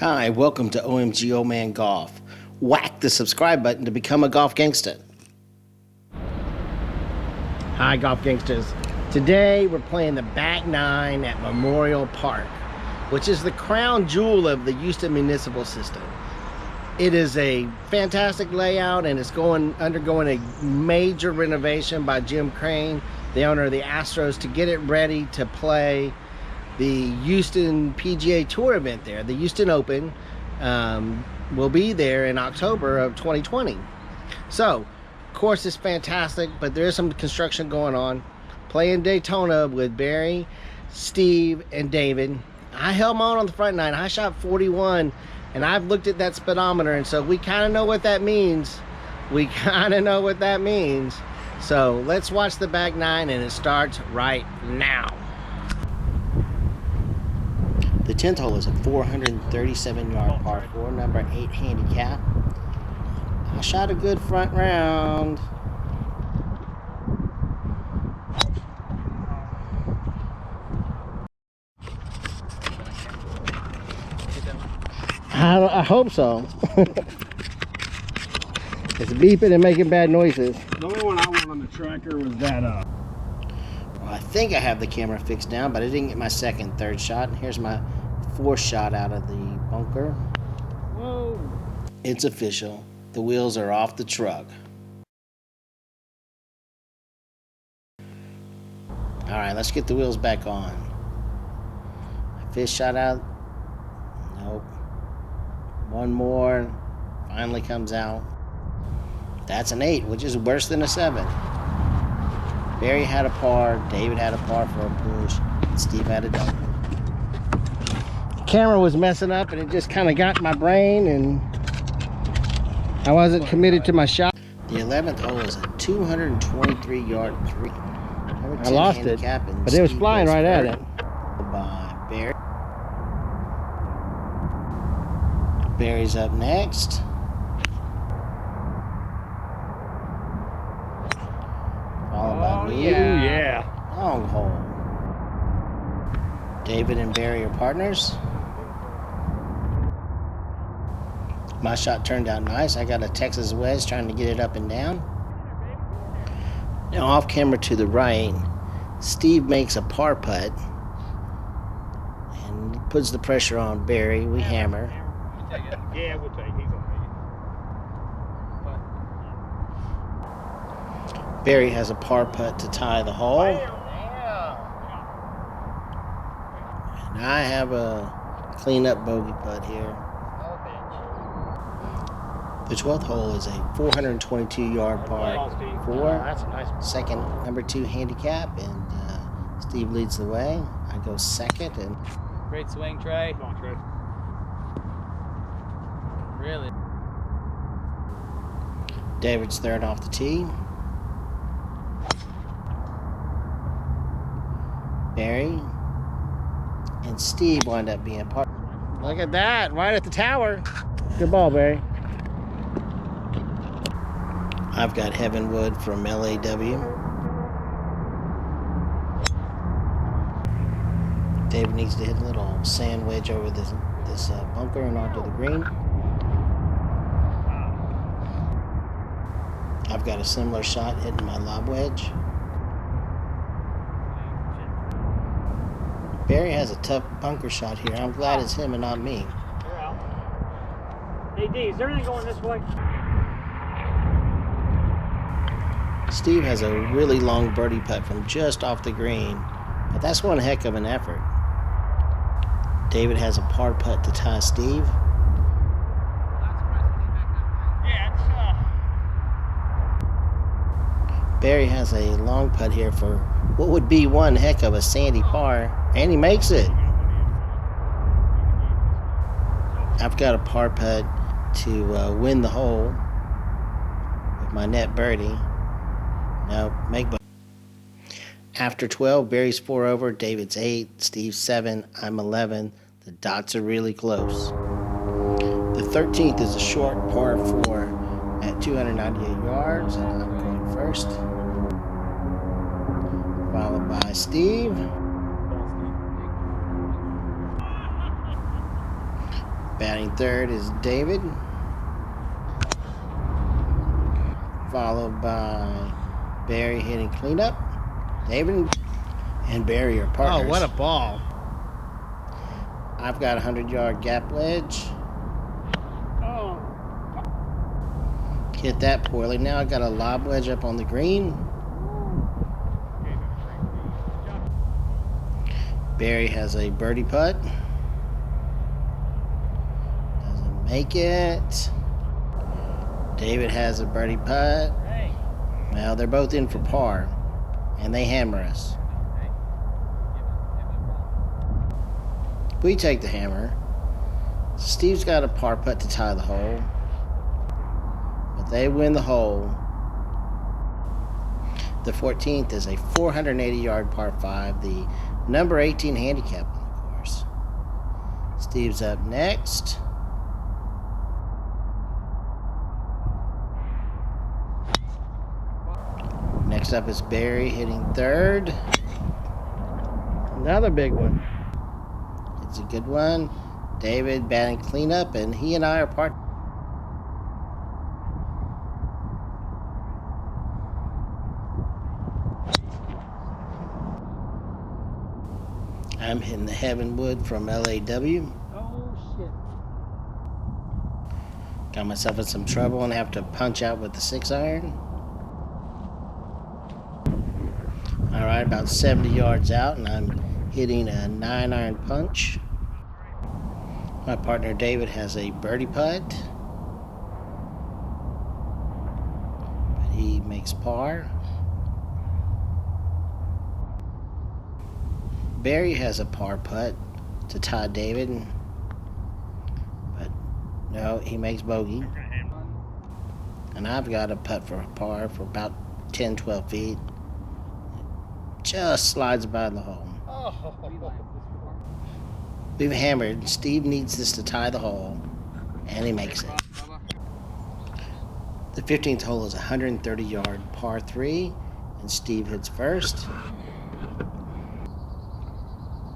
Hi, welcome to OMG Old Man Golf. Whack the subscribe button to become a golf gangster. Hi, golf gangsters. Today we're playing the back nine at Memorial Park, which is the crown jewel of the Houston municipal system. It is a fantastic layout and it's undergoing a major renovation by Jim Crane, the owner of the Astros, to get it ready to play the Houston PGA Tour event there. The Houston Open will be there in October of 2020. So, course is fantastic, but there is some construction going on. Playing Daytona with Barry, Steve, and David. I held my own on the front nine. I shot 41, and I've looked at that speedometer, and so we kind of know what that means. So let's watch the back nine, and it starts right now. The 10th hole is a 437-yard par 4, number 8 handicap. I shot a good front round. I hope so. It's beeping and making bad noises. The only one I want on the tracker was that Well, I think I have the camera fixed now, but I didn't get my second, third shot. And here's my fourth shot out of the bunker. Whoa! It's official. The wheels are off the truck. All right, let's get the wheels back on. My fifth shot out. Nope. One more. Finally comes out. That's an 8, which is worse than a 7. Barry had a par. David had a par for a push. And Steve had a double. The camera was messing up, and it just kind of got in my brain, and I wasn't committed to my shot. The 11th hole is a 223-yard 3. I lost it, but it was flying right at it. By Barry. Barry's up next. Followed by me. Yeah. Long hole. David and Barry are partners. My shot turned out nice. I got a Texas wedge trying to get it up and down. Now off camera to the right, Steve makes a par putt and puts the pressure on Barry. We hammer. Yeah, we'll take it. He's gonna make it. Barry has a par putt to tie the hole. And I have a clean-up bogey putt here. The 12th hole is a 422-yard par 4. That's a nice one. Second, number 2 handicap, and Steve leads the way. I go second, and Great swing, Trey. Come on, Trey. Really? David's third off the tee. Barry and Steve wind up being part. Look at that, right at the tower. Good ball, Barry. I've got Heavenwood from LAW. David needs to hit a little sand wedge over this bunker and onto the green. I've got a similar shot hitting my lob wedge. Barry has a tough bunker shot here. I'm glad it's him and not me. You're out. Hey, D, is everything going this way? Steve has a really long birdie putt from just off the green, but that's one heck of an effort. David has a par putt to tie Steve. Barry has a long putt here for what would be one heck of a sandy par, and he makes it. I've got a par putt to win the hole with my net birdie. No, make both. After 12, Barry's 4 over, David's 8, Steve's 7, I'm 11. The dots are really close. The 13th is a short par 4 at 298 yards, and I'm going first. Followed by Steve. Batting third is David, followed by Barry hitting cleanup. David and Barry are partners. Oh, what a ball. I've got a 100-yard gap wedge. Oh, Hit that poorly. Now I got a lob wedge up on the green. Barry has a birdie putt. Doesn't make it. David has a birdie putt. hey. Well, they're both in for par, and they hammer us. We take the hammer. Steve's got a par putt to tie the hole, but they win the hole. The 14th is a 480-yard par 5, the number 18 handicap on the course. Steve's up next. Next up is Barry hitting third. Another big one. It's a good one. David batting cleanup, and he and I are partners. I'm hitting the Heavenwood from LAW. Oh, shit. Got myself in some trouble and have to punch out with the 6-iron. All right, about 70 yards out, and I'm hitting a 9-iron punch. My partner David has a birdie putt, but he makes par. Barry has a par putt to tie David, but no, he makes bogey. And I've got a putt for a par for about 10-12 feet. Just slides by the hole. We've hammered. Steve needs this to tie the hole, and he makes it. The 15th hole is a 130-yard par 3, and Steve hits first.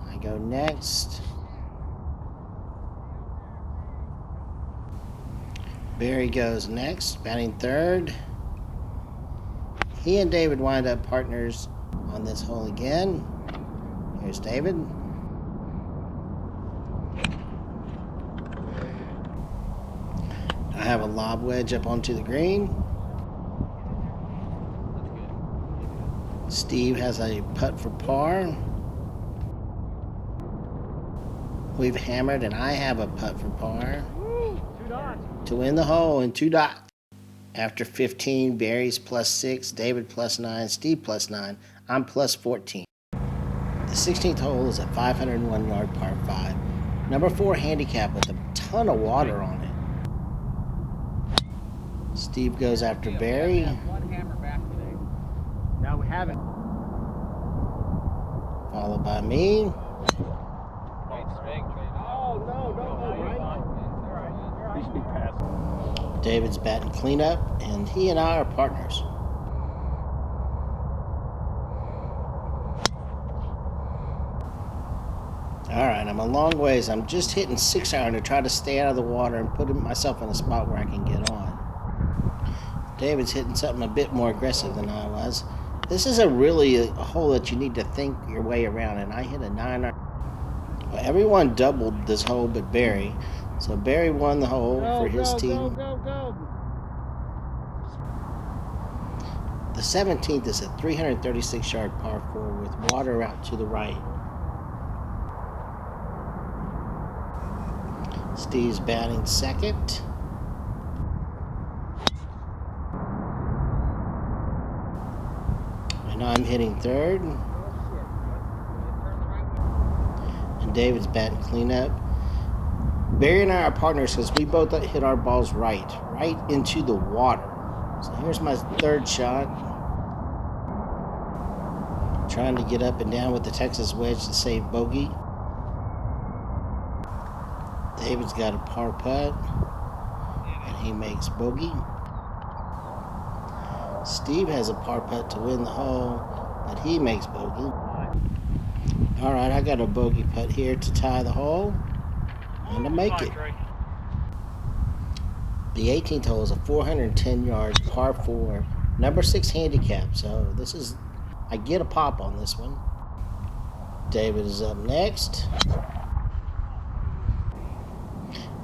I go next. Barry goes next, batting third. He and David wind up partners on this hole again. Here's David. I have a lob wedge up onto the green. Steve has a putt for par. We've hammered, and I have a putt for par. Woo, 2 dots. To win the hole in 2 dots. After 15, Barry's +6, David +9, Steve +9, I'm +14. The 16th hole is a 501-yard par 5, number 4 handicap with a ton of water on it. Steve goes after Barry. One hammer back today. Now we haven't. Followed by me. Great swing, Trey. Oh, no, right? You should be passing. David's batting cleanup, and he and I are partners. All right, I'm a long ways. I'm just hitting 6-iron to try to stay out of the water and put myself in a spot where I can get on. David's hitting something a bit more aggressive than I was. This is a hole that you need to think your way around, and I hit a 9-iron. Well, everyone doubled this hole but Barry. So Barry won the hole for his team. Go. The 17th is a 336-yard par 4 with water out to the right. Steve's batting second. And I'm hitting third. And David's batting cleanup. Barry and I are partners because we both hit our balls right into the water. So here's my third shot. Trying to get up and down with the Texas wedge to save bogey. David's got a par putt, and he makes bogey. Steve has a par putt to win the hole, but he makes bogey. All right, I got a bogey putt here to tie the hole and to make it. The 18th hole is a 410 yard par 4, number 6 handicap. So this is, I get a pop on this one. David is up next.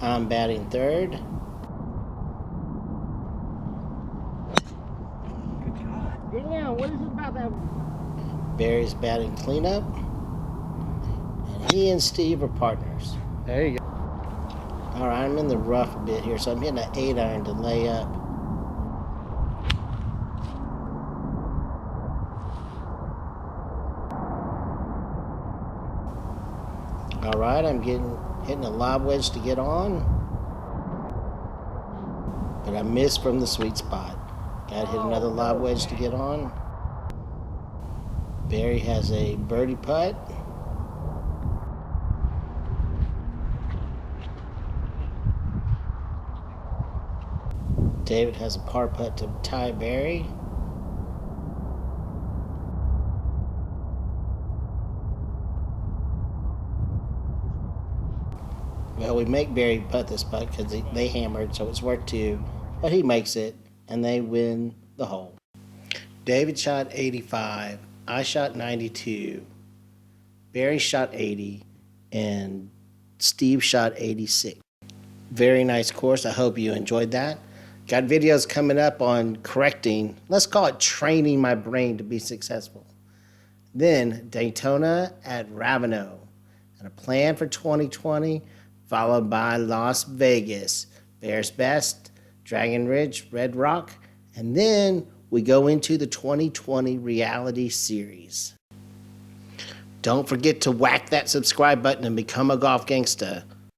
I'm batting third. Damn, what is it about that? Barry's batting cleanup. And he and Steve are partners. There you go. All right, I'm in the rough a bit here, so I'm hitting an 8-iron to lay up. All right, I'm hitting a lob wedge to get on, but I missed from the sweet spot. Got to hit another lob wedge to get on. Barry has a birdie putt. David has a par putt to tie Barry. Well, we make Barry putt this putt because they hammered, so it's worth 2. But he makes it, and they win the hole. David shot 85. I shot 92. Barry shot 80. And Steve shot 86. Very nice course. I hope you enjoyed that. Got videos coming up on correcting, let's call it training my brain to be successful. Then Daytona at Ravenel. And a plan for 2020, followed by Las Vegas, Bears Best, Dragon Ridge, Red Rock, and then we go into the 2020 reality series. Don't forget to whack that subscribe button and become a golf gangsta.